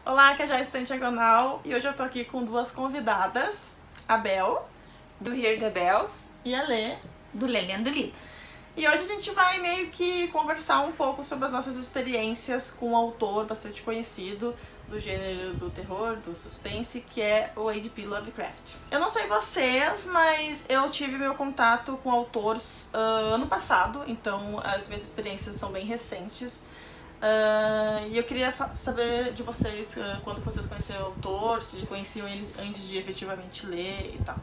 Olá, que é Joyce em Diagonal e hoje eu tô aqui com duas convidadas, a Bel, do Hear the Bells, e a Lê, do Lelendo Lito. E hoje a gente vai meio que conversar um pouco sobre as nossas experiências com um autor bastante conhecido do gênero do terror, do suspense, que é o H.P. Lovecraft. Eu não sei vocês, mas eu tive meu contato com o autor ano passado, então as minhas experiências são bem recentes. E eu queria saber de vocês quando vocês conheceram o autor, se conheciam ele antes de efetivamente ler e tal.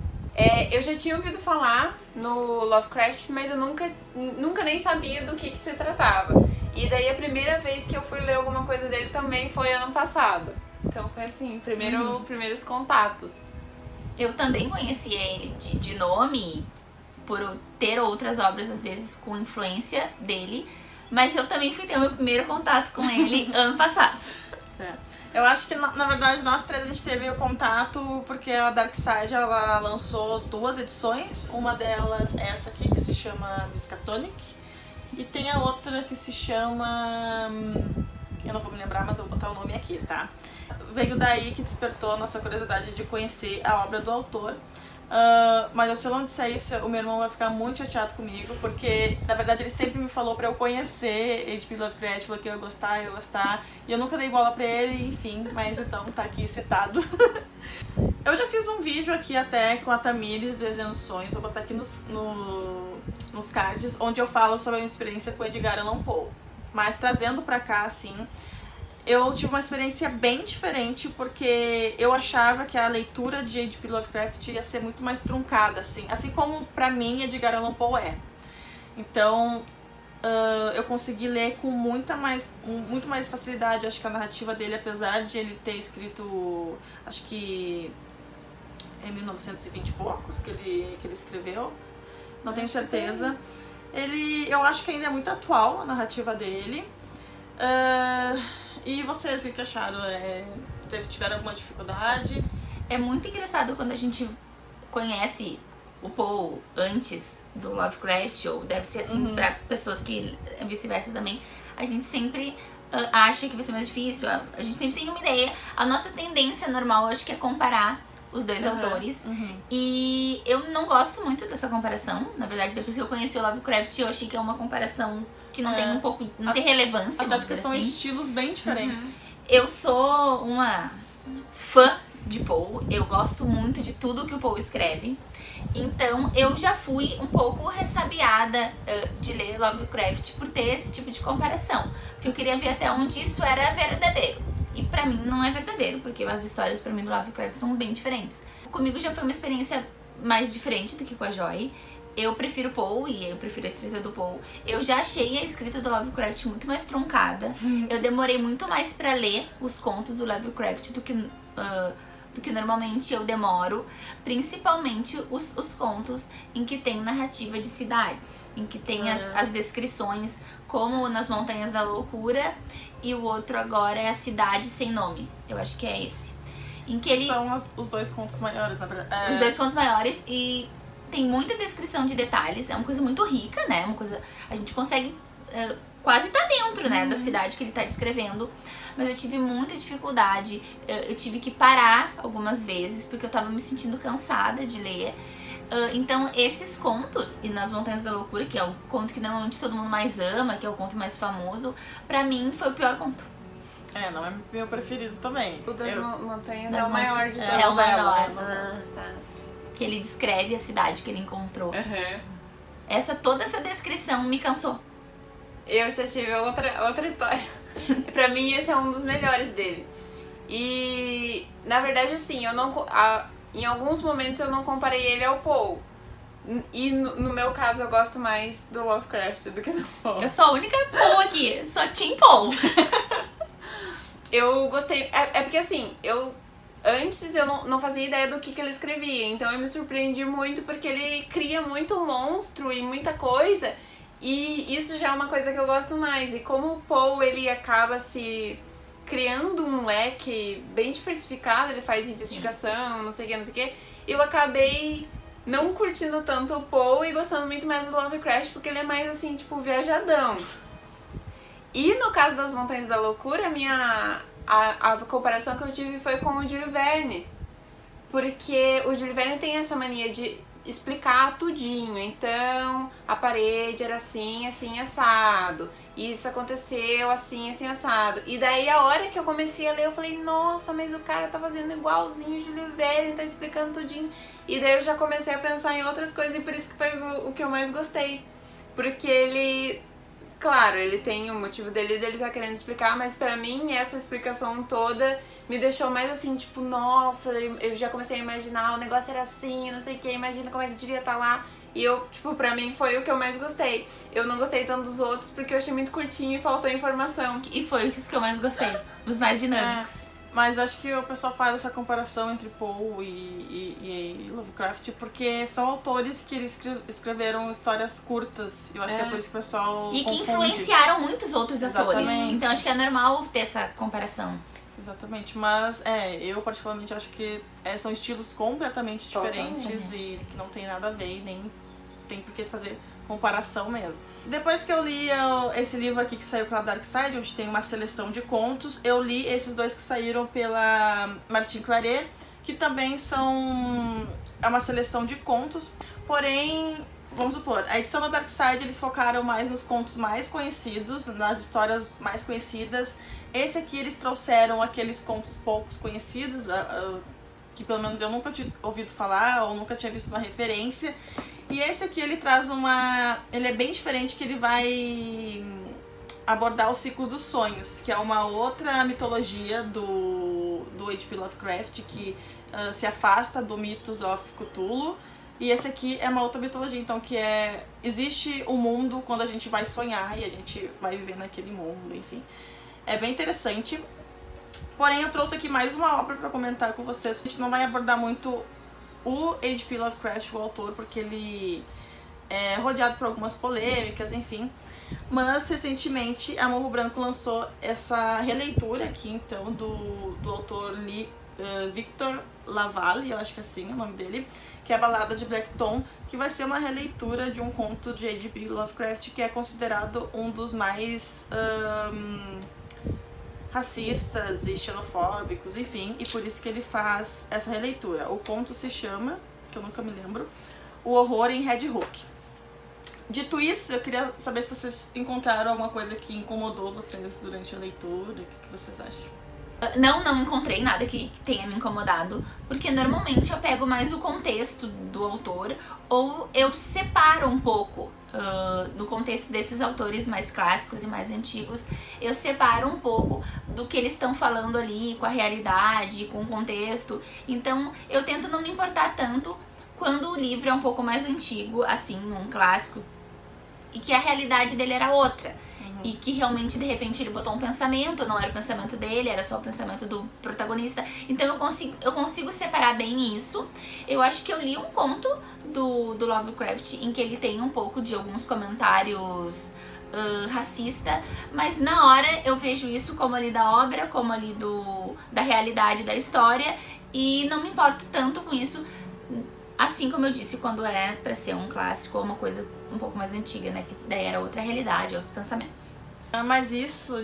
Eu já tinha ouvido falar no Lovecraft, mas eu nunca nem sabia do que se tratava. E daí a primeira vez que eu fui ler alguma coisa dele também foi ano passado. Então foi assim, primeiros contatos. Eu também conhecia ele de nome, por ter outras obras às vezes com influência dele, mas eu também fui ter o meu primeiro contato com ele ano passado. Eu acho que, na verdade, nós três a gente teve o contato porque a Darkside, ela lançou 2 edições. Uma delas é essa aqui, que se chama Miskatonic. E tem a outra que se chama... eu não vou me lembrar, mas eu vou botar o nome aqui, tá? Veio daí que despertou a nossa curiosidade de conhecer a obra do autor. Mas se eu não disser isso, o meu irmão vai ficar muito chateado comigo, porque na verdade ele sempre me falou pra eu conhecer H.P. Lovecraft, falou que eu ia gostar, e eu nunca dei bola pra ele, enfim, mas então tá aqui citado. Eu já fiz um vídeo aqui até com a Tamires do Desenhando Sonhos, vou botar aqui nos cards, onde eu falo sobre a minha experiência com Edgar Allan Poe, mas trazendo pra cá, assim, eu tive uma experiência bem diferente, porque eu achava que a leitura de H.P. Lovecraft ia ser muito mais truncada, assim como pra mim Edgar Allan Poe é. Então, eu consegui ler com muito mais facilidade, acho que a narrativa dele, apesar de ele ter escrito, acho que em 1920 e poucos que ele escreveu, não tenho certeza. Eu acho que ainda é muito atual a narrativa dele. E vocês, o que acharam? Tiveram alguma dificuldade? É muito engraçado quando a gente conhece o Poe antes do Lovecraft, ou deve ser assim pra pessoas que vice-versa também. A gente sempre acha que vai ser mais difícil, a gente sempre tem uma ideia. A nossa tendência normal, acho que é comparar os dois autores. E eu não gosto muito dessa comparação. Na verdade, depois que eu conheci o Lovecraft, eu achei que é uma comparação que não tem não tem relevância. Até porque são estilos bem diferentes. Eu sou uma fã de Poe, eu gosto muito de tudo que o Poe escreve. Então eu já fui um pouco ressabiada de ler Lovecraft por ter esse tipo de comparação, porque eu queria ver até onde isso era verdadeiro. E pra mim não é verdadeiro, porque as histórias pra mim do Lovecraft são bem diferentes. Comigo já foi uma experiência mais diferente do que com a Joy. Eu prefiro Poe e eu prefiro a escrita do Poe. Eu já achei a escrita do Lovecraft muito mais truncada. Eu demorei muito mais pra ler os contos do Lovecraft do que normalmente eu demoro. Principalmente os contos em que tem narrativa de cidades, em que tem as descrições, como nas Montanhas da Loucura, e o outro agora é A Cidade Sem Nome. Eu acho que é esse. Em que ele... São os 2 contos maiores, na verdade. Os 2 contos maiores, e tem muita descrição de detalhes, é uma coisa muito rica, né? Uma coisa, a gente consegue quase estar dentro, né, da cidade que ele está descrevendo. Mas eu tive muita dificuldade, eu tive que parar algumas vezes, porque eu tava me sentindo cansada de ler. Então esses contos, e nas Montanhas da Loucura, que é o conto que normalmente todo mundo mais ama, que é o conto mais famoso, pra mim foi o pior conto. Não é meu preferido também. O das Montanhas é o maior de todos. É o maior. Tá. Que ele descreve a cidade que ele encontrou. Toda essa descrição me cansou. Eu já tive outra história. Pra mim esse é um dos melhores dele. E na verdade assim, em alguns momentos eu não comparei ele ao Poe. E no meu caso eu gosto mais do Lovecraft do que do Poe. Eu sou a única Poe aqui, sou Team Poe. Eu gostei, porque assim, antes eu não fazia ideia do que ele escrevia, então eu me surpreendi muito porque ele cria muito monstro e muita coisa, e isso já é uma coisa que eu gosto mais. E como o Poe, ele acaba se criando um leque bem diversificado, ele faz investigação, não sei o que, eu acabei não curtindo tanto o Poe e gostando muito mais do Lovecraft, porque ele é mais assim, tipo, viajadão. E no caso das Montanhas da Loucura, a comparação que eu tive foi com o Júlio Verne. Porque o Júlio Verne tem essa mania de explicar tudinho. Então, a parede era assim, assim, assado. Isso aconteceu assim, assim, assado. E daí, a hora que eu comecei a ler, eu falei, nossa, mas o cara tá fazendo igualzinho o Júlio Verne, tá explicando tudinho. E daí eu já comecei a pensar em outras coisas, e por isso que foi o que eu mais gostei. Porque ele... Claro, ele tem o motivo dele tá querendo explicar, mas pra mim essa explicação toda me deixou mais assim, tipo, nossa, eu já comecei a imaginar, o negócio era assim, não sei o que, imagina como é que devia estar lá. E eu, tipo, pra mim foi o que eu mais gostei. Eu não gostei tanto dos outros porque eu achei muito curtinho e faltou informação. E foi isso que eu mais gostei, os mais dinâmicos. Mas acho que o pessoal faz essa comparação entre Poe e Lovecraft porque são autores que eles escreveram histórias curtas. Eu acho que é por isso que o pessoal E que confunde. influenciaram muitos outros autores. Exatamente. Então acho que é normal ter essa comparação. Exatamente, mas eu particularmente acho que são estilos completamente diferentes e que não tem nada a ver e nem tem por que fazer comparação mesmo. Depois que eu li esse livro aqui que saiu pela Dark Side, onde tem uma seleção de contos, eu li esses dois que saíram pela Martin Claret, que também é uma seleção de contos, porém, vamos supor, a edição da Dark Side eles focaram mais nos contos mais conhecidos, nas histórias mais conhecidas. Esse aqui eles trouxeram aqueles contos poucos conhecidos, que pelo menos eu nunca tinha ouvido falar ou nunca tinha visto uma referência. E esse aqui ele traz ele é bem diferente, que ele vai abordar o ciclo dos sonhos, que é uma outra mitologia do H.P. Lovecraft, que se afasta do Mythos of Cthulhu. E esse aqui é uma outra mitologia, então existe um mundo quando a gente vai sonhar e a gente vai viver naquele mundo, enfim. É bem interessante. Porém, eu trouxe aqui mais uma obra para comentar com vocês. A gente não vai abordar muito o H.P. Lovecraft, o autor, porque ele é rodeado por algumas polêmicas, enfim. Mas, recentemente, a Morro Branco lançou essa releitura aqui, então, do autor Victor Lavalle, eu acho que é assim o nome dele, que é a Balada de Black Tom, que vai ser uma releitura de um conto de H.P. Lovecraft, que é considerado um dos mais racistas e xenofóbicos, enfim, e por isso que ele faz essa releitura. O conto se chama, que eu nunca me lembro, O Horror em Red Hook. Dito isso, eu queria saber se vocês encontraram alguma coisa que incomodou vocês durante a leitura, o que vocês acham? Não encontrei nada que tenha me incomodado, porque normalmente eu pego mais o contexto do autor, ou eu separo um pouco do contexto desses autores mais clássicos e mais antigos, eu separo um pouco do que eles estão falando ali, com a realidade, com o contexto. Então eu tento não me importar tanto quando o livro é um pouco mais antigo, assim, um clássico, e que a realidade dele era outra. E que realmente, de repente, ele botou um pensamento, não era o pensamento dele, era só o pensamento do protagonista. Então eu consigo separar bem isso. Eu acho que eu li um conto do Lovecraft em que ele tem um pouco de alguns comentários racista, mas na hora eu vejo isso como ali da obra, como ali da realidade da história, e não me importo tanto com isso. Assim como eu disse, quando é pra ser um clássico ou uma coisa um pouco mais antiga, né? Que daí era outra realidade, outros pensamentos. Mas isso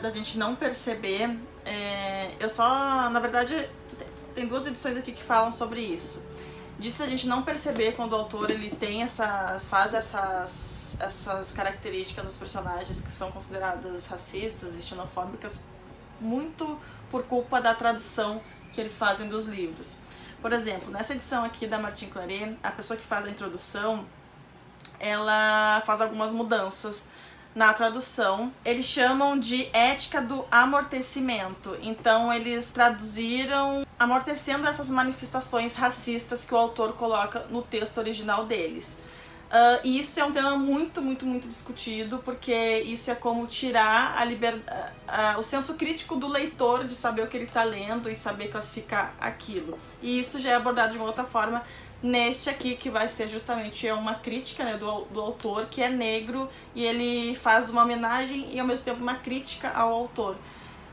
da gente não perceber, na verdade, tem duas edições aqui que falam sobre isso. Disso a gente não perceber quando o autor ele tem faz essas características dos personagens que são consideradas racistas e xenofóbicas, muito por culpa da tradução que eles fazem dos livros. Por exemplo, nessa edição aqui da Martin Claret, a pessoa que faz a introdução, ela faz algumas mudanças na tradução. Eles chamam de ética do amortecimento. Então eles traduziram amortecendo essas manifestações racistas que o autor coloca no texto original deles. E isso é um tema muito, muito, muito discutido, porque isso é como tirar o senso crítico do leitor de saber o que ele está lendo e saber classificar aquilo. E isso já é abordado de uma outra forma neste aqui, que vai ser justamente uma crítica, né, do autor, que é negro, e ele faz uma homenagem e ao mesmo tempo uma crítica ao autor.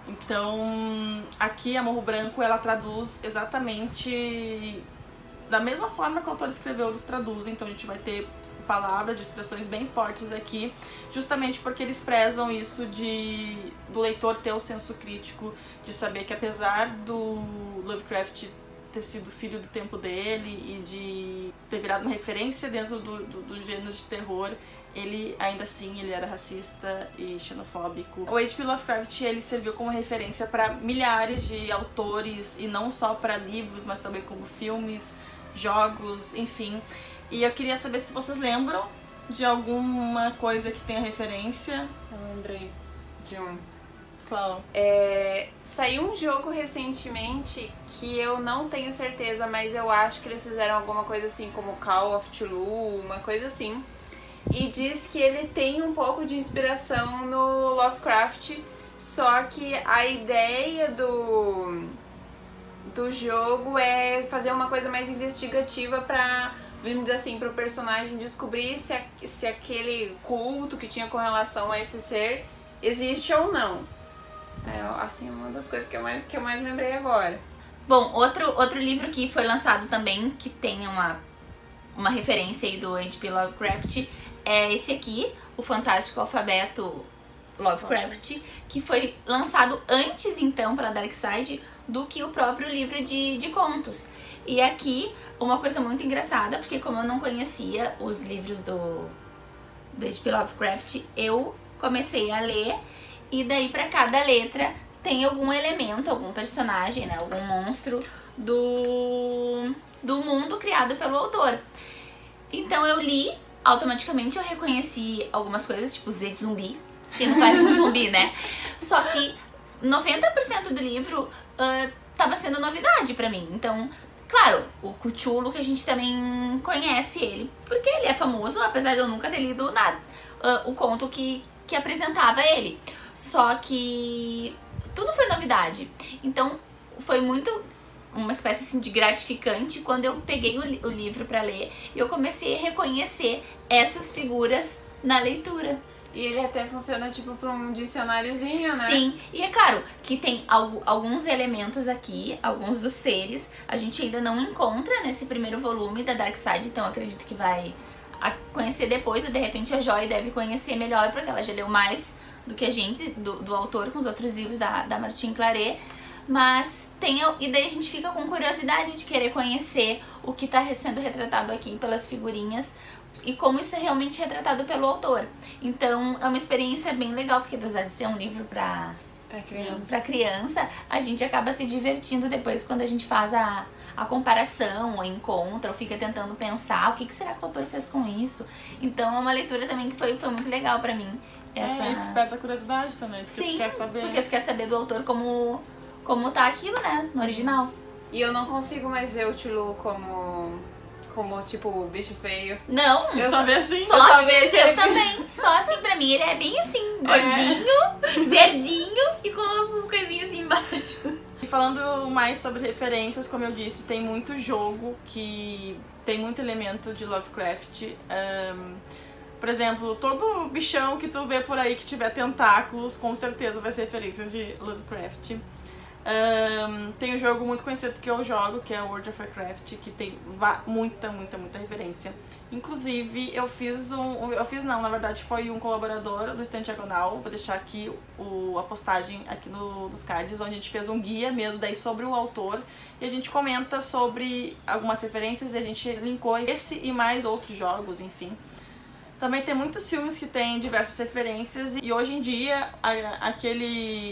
Então, aqui a Morro Branco, ela traduz exatamente da mesma forma que o autor escreveu, eles traduzem. Então a gente vai ter palavras, expressões bem fortes aqui, justamente porque eles prezam isso do leitor ter o senso crítico, de saber que apesar do Lovecraft ter sido filho do tempo dele e de ter virado uma referência dentro do gênero de terror, ele ainda assim ele era racista e xenofóbico. O H.P. Lovecraft ele serviu como referência para milhares de autores e não só para livros, mas também como filmes, jogos, enfim. E eu queria saber se vocês lembram de alguma coisa que tenha referência. Eu lembrei de um. Qual? Saiu um jogo recentemente que eu não tenho certeza, mas eu acho que eles fizeram alguma coisa assim como Call of Cthulhu, uma coisa assim. E diz que ele tem um pouco de inspiração no Lovecraft, só que a ideia do jogo é fazer uma coisa mais investigativa pra, vamos dizer assim, pro personagem descobrir se aquele culto que tinha com relação a esse ser existe ou não. Assim, uma das coisas que eu mais lembrei agora. Bom, outro livro que foi lançado também, que tem uma referência aí do H.P. Lovecraft, é esse aqui, O Fantástico Alfabeto Lovecraft, que foi lançado antes, então, para Darkside do que o próprio livro de contos. E aqui, uma coisa muito engraçada, porque como eu não conhecia os livros do H.P. Lovecraft, eu comecei a ler, e daí para cada letra tem algum elemento, algum personagem, né, algum monstro do mundo criado pelo autor. Então eu li, automaticamente eu reconheci algumas coisas, tipo Z de zumbi, que não parece um zumbi, né? Só que 90% do livro tava sendo novidade pra mim. Então, claro, o Cthulhu, que a gente também conhece ele, porque ele é famoso, apesar de eu nunca ter lido nada, o conto que apresentava ele. Só que tudo foi novidade. Então, foi muito uma espécie assim de gratificante quando eu peguei o livro pra ler e eu comecei a reconhecer essas figuras na leitura. E ele até funciona tipo pra um dicionáriozinho, né? Sim, e é claro que tem alguns elementos aqui, alguns dos seres, a gente ainda não encontra nesse primeiro volume da Darkside, então acredito que vai conhecer depois, ou de repente a Joy deve conhecer melhor, porque ela já leu mais do que a gente, do autor, com os outros livros da Martine Claret. Mas e daí a gente fica com curiosidade de querer conhecer o que está sendo retratado aqui pelas figurinhas e como isso é realmente retratado pelo autor. Então é uma experiência bem legal, porque apesar de ser um livro pra criança, a gente acaba se divertindo depois quando a gente faz a comparação, ou encontra, ou fica tentando pensar o que será que o autor fez com isso. Então é uma leitura também que foi muito legal pra mim. E desperta a curiosidade também, porque Sim, tu quer saber. Porque tu quer saber do autor como tá aquilo, né, no original. E eu não consigo mais ver o Cthulhu como tipo, bicho feio. Não, eu só vejo assim. Só vejo eu também. Só assim, pra mim, ele é bem assim, gordinho, verdinho e com as coisinhas assim embaixo. E falando mais sobre referências, como eu disse, tem muito jogo que tem muito elemento de Lovecraft. Por exemplo, todo bichão que tu vê por aí que tiver tentáculos, com certeza vai ser referência de Lovecraft. Tem um jogo muito conhecido que eu jogo, que é World of Warcraft, que tem muita referência. Inclusive, na verdade foi um colaborador do Stand Diagonal, vou deixar aqui a postagem aqui nos cards, onde a gente fez um guia mesmo daí sobre o autor, e a gente comenta sobre algumas referências e a gente linkou esse e mais outros jogos, enfim. Também tem muitos filmes que têm diversas referências, e hoje em dia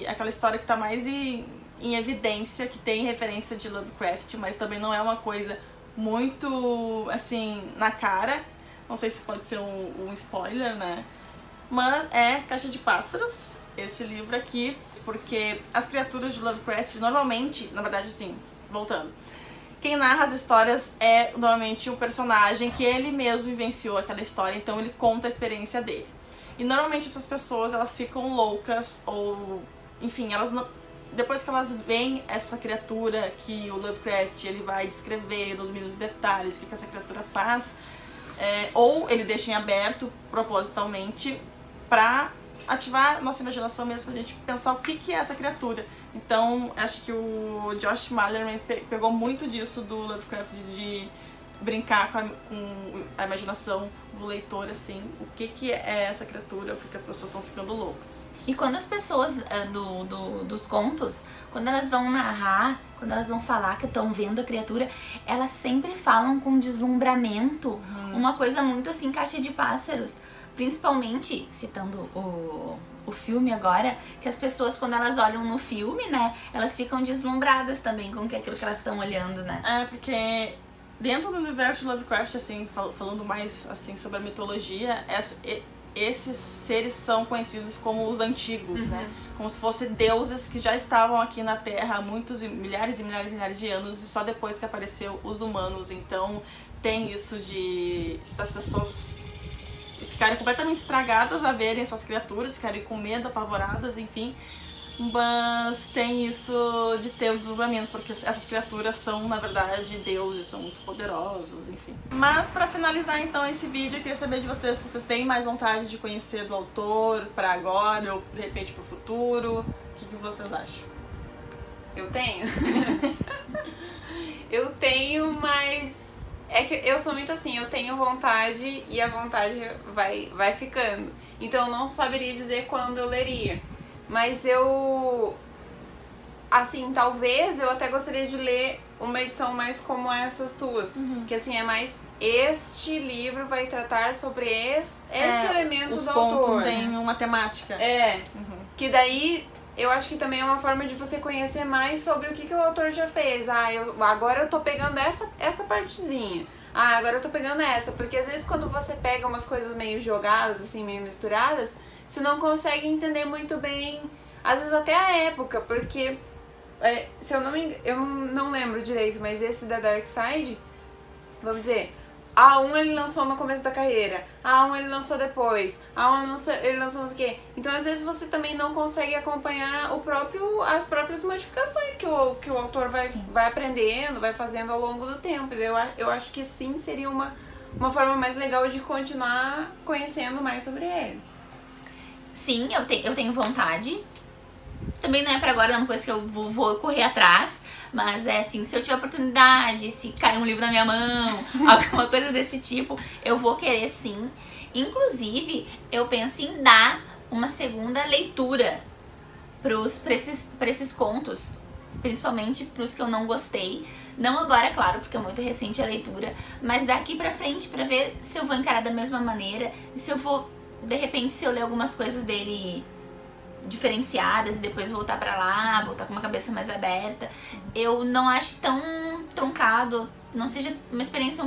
aquela história que tá mais em evidência, que tem referência de Lovecraft, mas também não é uma coisa muito, assim, na cara. Não sei se pode ser um spoiler, né? Mas é Caixa de Pássaros, esse livro aqui, porque as criaturas de Lovecraft, normalmente, na verdade, assim, voltando, quem narra as histórias é normalmente um personagem que ele mesmo vivenciou aquela história, então ele conta a experiência dele. E normalmente essas pessoas, elas ficam loucas, ou, enfim, elas não... Depois que elas veem essa criatura que o Lovecraft ele vai descrever nos mínimos detalhes, o que essa criatura faz, ou ele deixa em aberto propositalmente pra ativar nossa imaginação mesmo, pra gente pensar o que é essa criatura. Então, acho que o Josh Malerman pegou muito disso do Lovecraft, de brincar com a imaginação do leitor, assim, o que é essa criatura, porque as pessoas estão ficando loucas. E quando as pessoas dos contos, quando elas vão narrar, quando elas vão falar que estão vendo a criatura, elas sempre falam com deslumbramento, uma coisa muito assim, caixa de pássaros. Principalmente, citando o filme agora, que as pessoas quando elas olham no filme, né, elas ficam deslumbradas também com aquilo que elas estão olhando, né? É, porque dentro do universo de Lovecraft, assim, falando mais assim sobre a mitologia, esses seres são conhecidos como os antigos, né? Como se fossem deuses que já estavam aqui na Terra há muitos milhares e milhares e milhares de anos e só depois que apareceu os humanos. Então tem isso das pessoas ficarem completamente estragadas a verem essas criaturas, ficarem com medo, apavoradas, enfim. Mas tem isso de ter o deslumbramento, porque essas criaturas são, na verdade, deuses, são muito poderosos, enfim. Mas pra finalizar então esse vídeo, eu queria saber de vocês se vocês têm mais vontade de conhecer do autor pra agora ou de repente pro futuro. O que vocês acham? Eu tenho. Eu tenho, mas é que eu sou muito assim, eu tenho vontade e a vontade vai ficando. Então eu não saberia dizer quando eu leria. Mas eu, assim, talvez eu até gostaria de ler uma edição mais como essas tuas. Que assim, é mais, este livro vai tratar sobre este elemento do autor. Os contos têm uma temática. Que daí eu acho que também é uma forma de você conhecer mais sobre o que o autor já fez. Agora eu tô pegando essa partezinha. Agora eu tô pegando essa. Porque às vezes quando você pega umas coisas meio jogadas, assim, meio misturadas, você não consegue entender muito bem, às vezes até a época, porque se eu não me engano, eu não lembro direito, mas esse da Darkseid, vamos dizer, A1 ele lançou no começo da carreira, A1 ele lançou depois, A1 ele lançou não sei o quê. Então às vezes você também não consegue acompanhar as próprias modificações que o autor vai aprendendo, vai fazendo ao longo do tempo. Eu acho que sim, seria uma forma mais legal de continuar conhecendo mais sobre ele. Sim, eu tenho vontade. Também não é pra agora, é uma coisa que eu vou correr atrás. Mas é assim, se eu tiver oportunidade, se cair um livro na minha mão, alguma coisa desse tipo, eu vou querer sim. Inclusive, eu penso em dar uma segunda leitura pra esses contos. Principalmente pros que eu não gostei. Não agora, claro, porque é muito recente a leitura. Mas daqui pra frente, pra ver se eu vou encarar da mesma maneira. E se eu vou... De repente, se eu ler algumas coisas dele diferenciadas e depois voltar pra lá, voltar com uma cabeça mais aberta, eu não acho tão truncado, não seja uma experiência...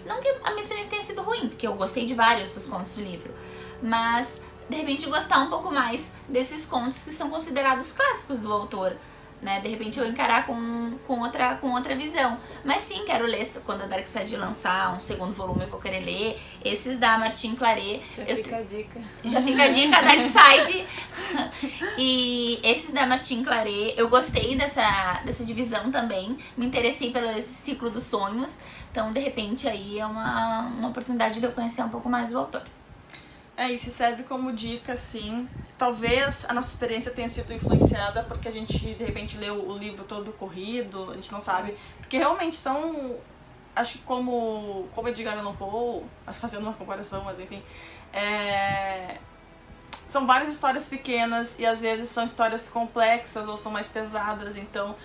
Não que a minha experiência tenha sido ruim, porque eu gostei de vários dos contos do livro, mas de repente gostar um pouco mais desses contos que são considerados clássicos do autor, né? De repente eu encarar com outra visão. Mas sim, quero ler, quando a Darkseid lançar um segundo volume eu vou querer ler. Esses da Martin Claret. Fica a dica. Já fica a dica, Darkseid. E esses da Martin Claret, eu gostei dessa divisão também. Me interessei pelo esse ciclo dos sonhos. Então, de repente, aí é uma oportunidade de eu conhecer um pouco mais o autor. E se serve como dica, sim. Talvez a nossa experiência tenha sido influenciada porque a gente, de repente, leu o livro todo corrido, a gente não sabe. Porque realmente são, acho que como Edgar Allan Poe, fazendo uma comparação, mas enfim, são várias histórias pequenas e às vezes são histórias complexas ou são mais pesadas, então...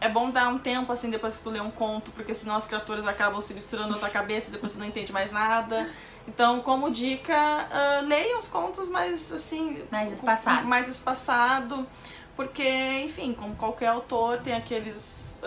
é bom dar um tempo assim depois que tu lê um conto, porque senão as criaturas acabam se misturando na tua cabeça e depois tu não entende mais nada. Então, como dica, leia os contos mais assim... Mais espaçados. Mais espaçado, porque, enfim, como qualquer autor, tem aqueles...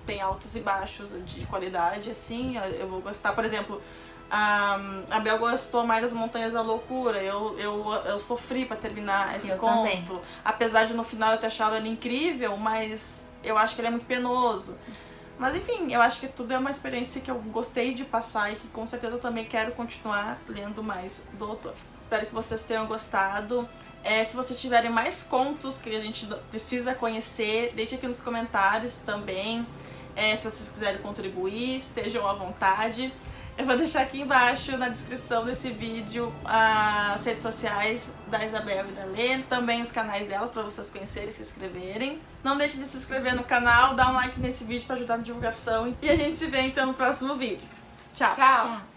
tem altos e baixos de qualidade, assim. Eu vou gostar, por exemplo... A Bel gostou mais das Montanhas da Loucura. Eu sofri pra terminar esse conto. Também. Apesar de no final eu ter achado ele incrível, mas eu acho que ele é muito penoso. Mas enfim, eu acho que tudo é uma experiência que eu gostei de passar e que com certeza eu também quero continuar lendo mais do autor. Espero que vocês tenham gostado. Se vocês tiverem mais contos que a gente precisa conhecer, deixe aqui nos comentários também. Se vocês quiserem contribuir, estejam à vontade. Eu vou deixar aqui embaixo na descrição desse vídeo as redes sociais da Isabel e da Lê, também os canais delas para vocês conhecerem e se inscreverem. Não deixe de se inscrever no canal, dar um like nesse vídeo para ajudar na divulgação e a gente se vê então no próximo vídeo. Tchau! Tchau! Tchau.